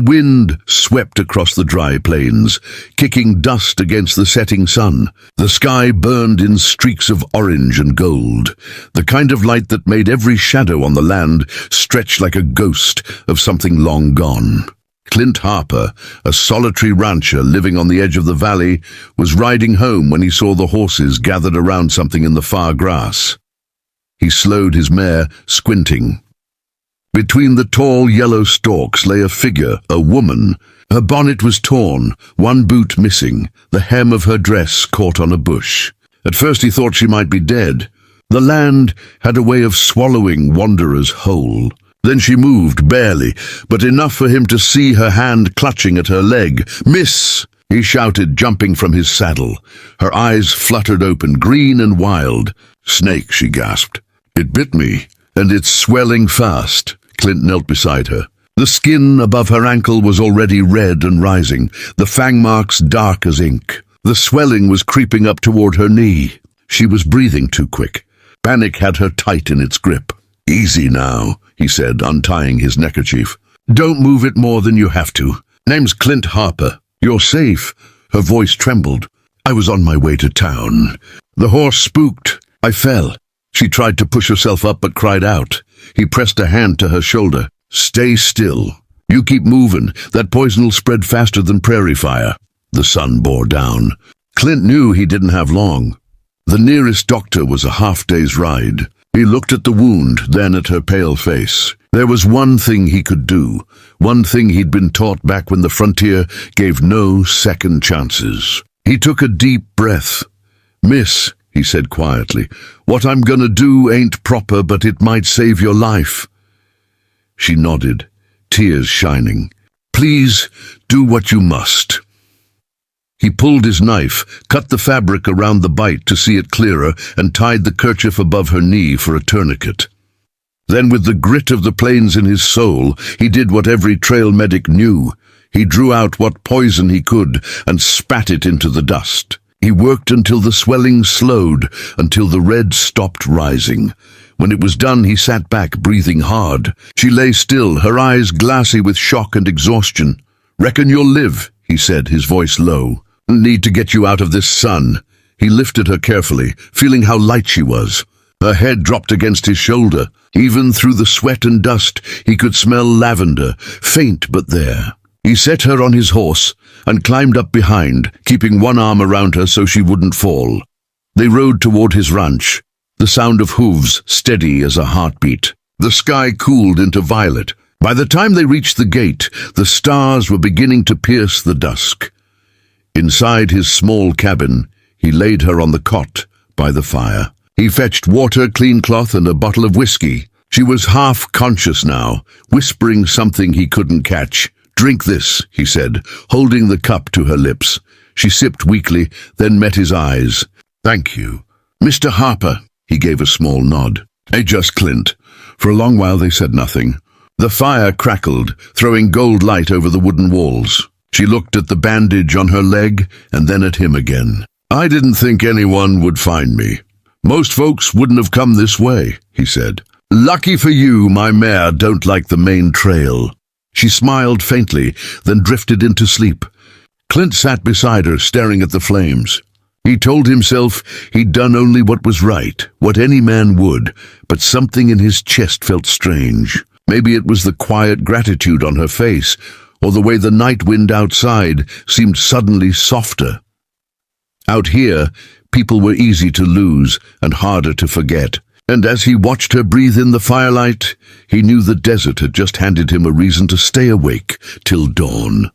The wind swept across the dry plains, kicking dust against the setting sun. The sky burned in streaks of orange and gold, the kind of light that made every shadow on the land stretch like a ghost of something long gone. Clint Harper, a solitary rancher living on the edge of the valley, was riding home when he saw the horses gathered around something in the far grass. He slowed his mare, squinting. Between the tall yellow stalks lay a figure, a woman. Her bonnet was torn, one boot missing, the hem of her dress caught on a bush. At first he thought she might be dead. The land had a way of swallowing wanderers whole. Then she moved, barely, but enough for him to see her hand clutching at her leg. "Miss!" he shouted, jumping from his saddle. Her eyes fluttered open, green and wild. "Snake," she gasped. "It bit me, and it's swelling fast." Clint knelt beside her. The skin above her ankle was already red and rising, the fang marks dark as ink. The swelling was creeping up toward her knee. She was breathing too quick. Panic had her tight in its grip. "Easy now," he said, untying his neckerchief. "Don't move it more than you have to. Name's Clint Harper. You're safe." Her voice trembled. "I was on my way to town. The horse spooked. I fell." She tried to push herself up but cried out. He pressed a hand to her shoulder. "Stay still. You keep moving. That poison'll spread faster than prairie fire." The sun bore down. Clint knew he didn't have long. The nearest doctor was a half-day's ride. He looked at the wound, then at her pale face. There was one thing he could do, one thing he'd been taught back when the frontier gave no second chances. He took a deep breath. "Miss," he said quietly, "what I'm gonna do ain't proper, but it might save your life." She nodded, tears shining. "Please, do what you must." He pulled his knife, cut the fabric around the bite to see it clearer, and tied the kerchief above her knee for a tourniquet. Then, with the grit of the plains in his soul, he did what every trail medic knew. He drew out what poison he could and spat it into the dust. He worked until the swelling slowed, until the red stopped rising. When it was done, he sat back, breathing hard. She lay still, her eyes glassy with shock and exhaustion. "Reckon you'll live," he said, his voice low. "Need to get you out of this sun." He lifted her carefully, feeling how light she was. Her head dropped against his shoulder. Even through the sweat and dust, he could smell lavender, faint but there. He set her on his horse and climbed up behind, keeping one arm around her so she wouldn't fall. They rode toward his ranch, the sound of hooves steady as a heartbeat. The sky cooled into violet. By the time they reached the gate, the stars were beginning to pierce the dusk. Inside his small cabin, he laid her on the cot by the fire. He fetched water, clean cloth, and a bottle of whiskey. She was half conscious now, whispering something he couldn't catch. "Drink this," he said, holding the cup to her lips. She sipped weakly, then met his eyes. "Thank you." "Mr. Harper," he gave a small nod. Just Clint." For a long while they said nothing. The fire crackled, throwing gold light over the wooden walls. She looked at the bandage on her leg and then at him again. "I didn't think anyone would find me. Most folks wouldn't have come this way," he said. "Lucky for you, my mare don't like the main trail." She smiled faintly, then drifted into sleep. Clint sat beside her, staring at the flames. He told himself he'd done only what was right, what any man would, but something in his chest felt strange. Maybe it was the quiet gratitude on her face, or the way the night wind outside seemed suddenly softer. Out here, people were easy to lose and harder to forget. And as he watched her breathe in the firelight, he knew the desert had just handed him a reason to stay awake till dawn.